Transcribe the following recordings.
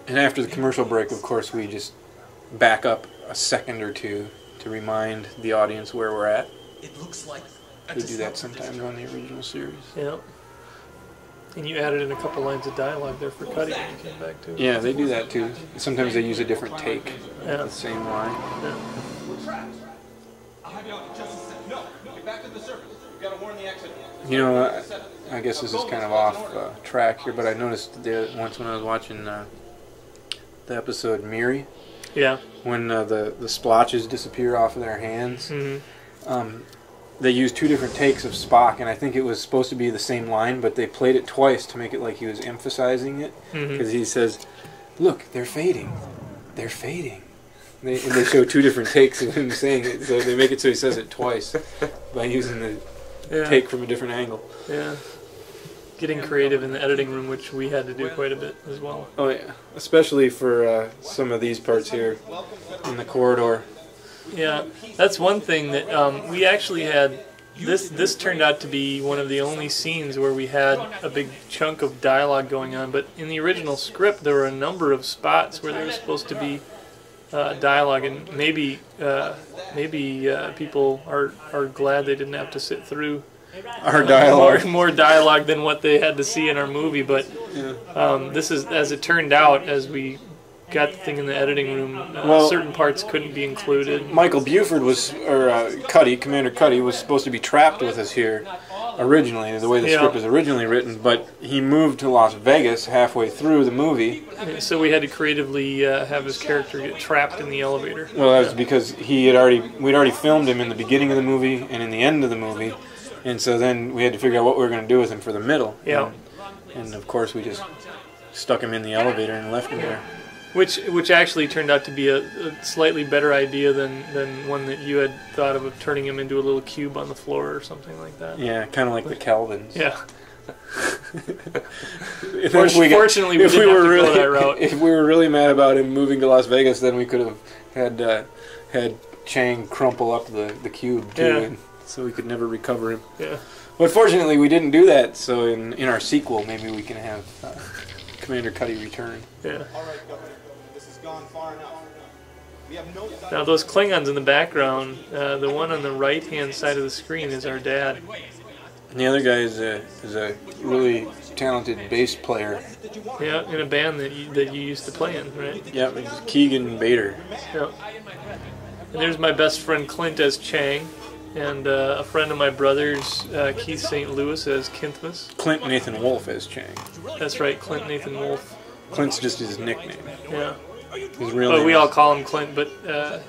And after the commercial break, of course, we just back up a second or two to remind the audience where we're at. It looks like we do that sometimes on the original series. Yeah. And you added in a couple lines of dialogue there for Cuddy when you came back too. Yeah, they do that too. Sometimes they use a different take. Yeah. The same line. Yeah. You know, I guess this is kind of off track here, but I noticed once when I was watching the episode Miri, yeah, when the splotches disappear off of their hands, they used two different takes of Spock, and I think it was supposed to be the same line, but they played it twice to make it like he was emphasizing it, because he says, "Look, they're fading, they're fading." And they show two different takes of him saying it, so they make it so he says it twice by using the take from a different angle. Yeah. Getting creative in the editing room, which we had to do quite a bit as well. Oh yeah, especially for some of these parts here in the corridor. Yeah, that's one thing that we actually had. This turned out to be one of the only scenes where we had a big chunk of dialogue going on. But in the original script, there were a number of spots where there was supposed to be dialogue, and maybe people are glad they didn't have to sit through our dialogue, more dialogue than what they had to see in our movie. But this is, as it turned out, as we got the thing in the editing room, certain parts couldn't be included. Michael Buford was, or Cuddy, Commander Cuddy, was supposed to be trapped with us here originally, the way the script was originally written, but he moved to Las Vegas halfway through the movie. So we had to creatively have his character get trapped in the elevator. Well, that was because we'd already filmed him in the beginning of the movie and in the end of the movie, and so then we had to figure out what we were going to do with him for the middle. Yeah. And of course we just stuck him in the elevator and left him there. Which actually turned out to be a slightly better idea than one that you had thought of turning him into a little cube on the floor or something like that. Yeah, kind of like the Kelvins. Yeah. Fortunately, we didn't have to go that route. If we were really mad about him moving to Las Vegas, then we could have had Chang crumple up the cube too, and so we could never recover him. Yeah. But fortunately, we didn't do that. So in our sequel, maybe we can have Commander Cuddy return. Yeah. All right, Governor. This has gone far enough. We have no. Now those Klingons in the background, the one on the right-hand side of the screen is our dad. And the other guy is a really talented bass player. Yeah, in a band that you used to play in, right? Yep, it's Keegan Bader. Yep. And there's my best friend Clint as Chang, and a friend of my brother's, Keith St. Louis, as Kinthmas. Clint Nathan Wolfe as Chang. That's right, Clint Nathan Wolfe. Clint's just his nickname. Yeah. His real name we all call him Clint, but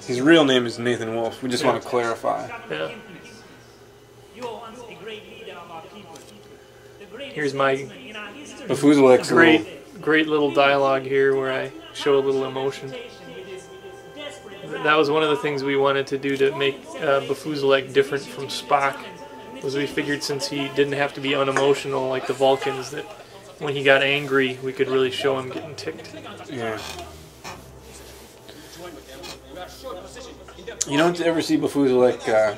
his real name is Nathan Wolfe. We just want to clarify. Yeah. Here's my great little dialogue here where I show a little emotion. That was one of the things we wanted to do to make Bafuzilek different from Spock, was we figured since he didn't have to be unemotional like the Vulcans, that when he got angry we could really show him getting ticked. Yeah. You don't ever see Bafuzilek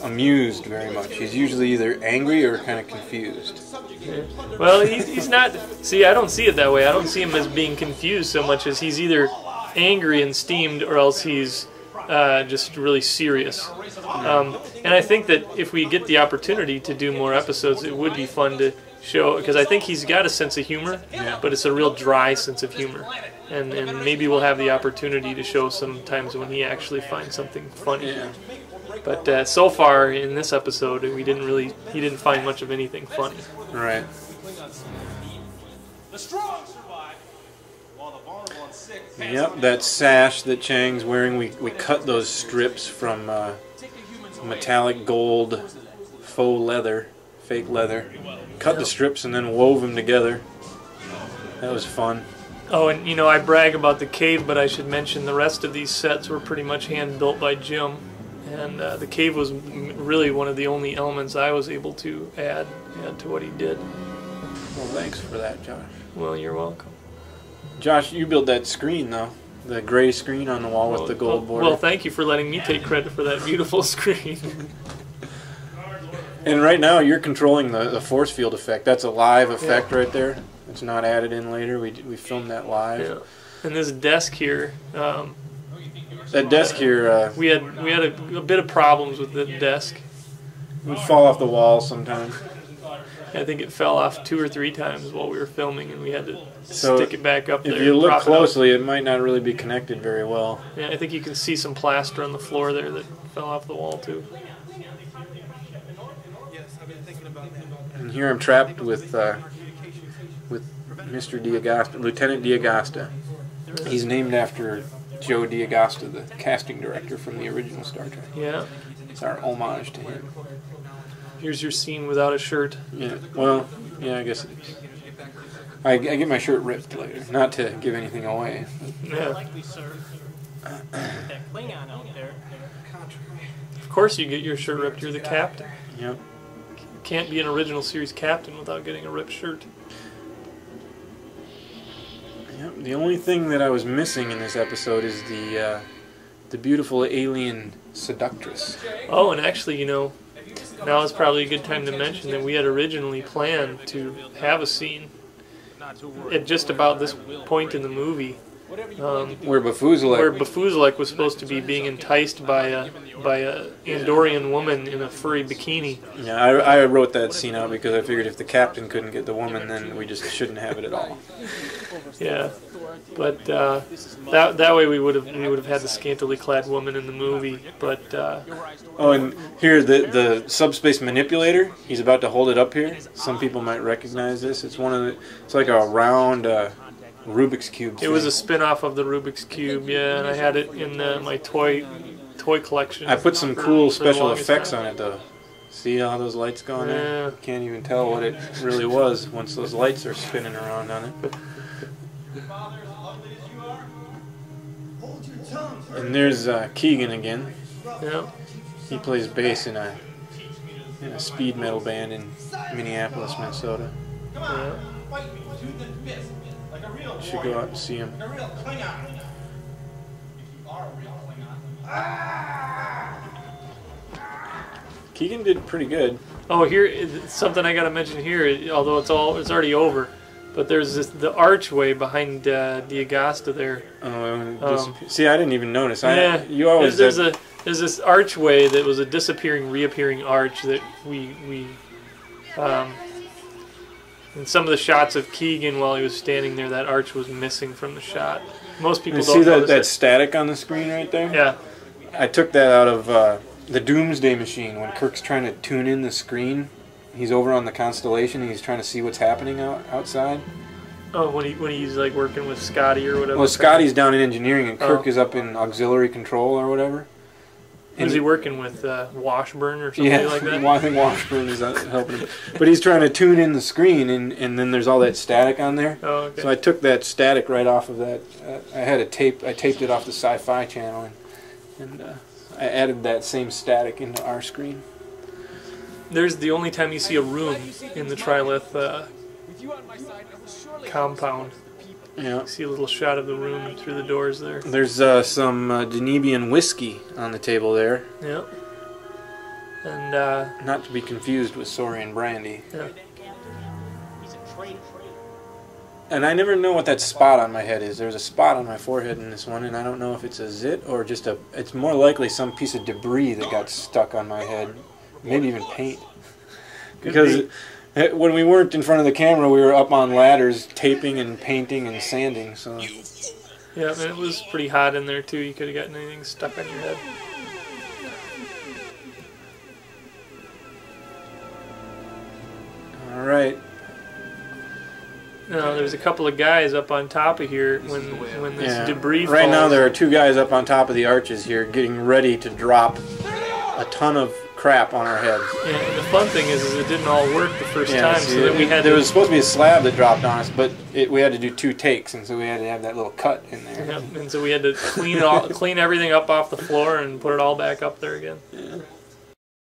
amused very much. He's usually either angry or kind of confused. Yeah. Well, he's not... See, I don't see it that way. I don't see him as being confused so much as he's either angry and steamed or else he's just really serious. And I think that if we get the opportunity to do more episodes, it would be fun to show, because I think he's got a sense of humor, but it's a real dry sense of humor. And maybe we'll have the opportunity to show some times when he actually finds something funny. Yeah. But so far in this episode, he didn't find much of anything funny. Right. Yep, that sash that Chang's wearing, we cut those strips from metallic gold faux leather, fake leather. Cut the strips and then wove them together. That was fun. Oh, and I brag about the cave, but I should mention the rest of these sets were pretty much hand-built by Jimm. And the cave was really one of the only elements I was able to add to what he did. Well, thanks for that, Josh. Well, you're welcome. Josh, you built that screen, though. The gray screen on the wall with the gold border. Well, thank you for letting me take credit for that beautiful screen. And right now you're controlling the force field effect. That's a live effect right there. It's not added in later. We filmed that live. Yeah. And this desk here. That desk here. We had a bit of problems with the desk. It would fall off the wall sometimes. I think it fell off 2 or 3 times while we were filming, and we had to stick it back up there. If you look closely, it might not really be connected very well. Yeah, I think you can see some plaster on the floor there that fell off the wall too. And here I'm trapped with Mr. D'Agosta, Lieutenant D'Agosta. He's named after Joe D'Agosta, the casting director from the original Star Trek. Yeah. It's our homage to him. Here's your scene without a shirt. Yeah, well, yeah, I guess it is. I get my shirt ripped later, not to give anything away. Yeah. Of course you get your shirt ripped, you're the captain. Yep. You can't be an original series captain without getting a ripped shirt. Yep. The only thing that I was missing in this episode is the beautiful alien seductress. Oh, and actually, you know, now is probably a good time to mention that we had originally planned to have a scene at just about this point in the movie Where Bafuzalek was supposed to be being enticed by a Andorian woman in a furry bikini. Yeah, I wrote that scene out because I figured if the captain couldn't get the woman, then we just shouldn't have it at all. Yeah, but that way we would have had the scantily clad woman in the movie. But oh, and here the subspace manipulator. He's about to hold it up here. Some people might recognize this. It's it's like a round Rubik's Cube. It was a spin-off of the Rubik's Cube. Yeah, and I had it in my toy collection. I put some cool special effects on it though. See how those lights go on there? You can't even tell what it really was once those lights are spinning around on it. And there's Keegan again. Yeah. He plays bass in a speed metal band in Minneapolis, Minnesota. Yeah. You should go out and see him. Keegan did pretty good. Oh, here something I got to mention here. Although it's already over, but there's the archway behind D'Agosta there. Oh, see, I didn't even notice. Yeah, you always there's this archway that was a disappearing, reappearing arch that we in some of the shots of Keegan while he was standing there, that arch was missing from the shot. Most people don't see notice that static on the screen right there? Yeah. I took that out of the Doomsday Machine when Kirk's trying to tune in the screen. He's over on the Constellation and he's trying to see what's happening outside. Oh, when he's like working with Scotty or whatever. Well, Scotty's down in engineering and Kirk is up in auxiliary control or whatever. Who's he working with? Washburn or something like that? I think Washburn is helping him. But he's trying to tune in the screen, and then there's all that static on there. Oh, okay. So I took that static right off of that. I taped it off the Sci-Fi channel, and I added that same static into our screen. There's the only time you see a room in the Trilith compound. Yeah. You see a little shot of the room through the doors there. There's some Danubian whiskey on the table there. Yeah. And not to be confused with Saurian brandy. Yeah. And I never know what that spot on my head is. There's a spot on my forehead in this one, and I don't know if it's a zit or just it's more likely some piece of debris that got stuck on my head. Maybe even paint. Because when we weren't in front of the camera, we were up on ladders taping and painting and sanding. So yeah, and it was pretty hot in there too. You could have gotten anything stuck on your head. All right. No, there's a couple of guys up on top of here when this debris falls. Right now there are two guys up on top of the arches here getting ready to drop a ton of crap on our heads. Yeah, and the fun thing is it didn't all work the first time, so that we had there was supposed to be a slab that dropped on us, but we had to do 2 takes, and so we had to have that little cut in there. Yeah, and so we had to clean everything up off the floor and put it all back up there again. Yeah.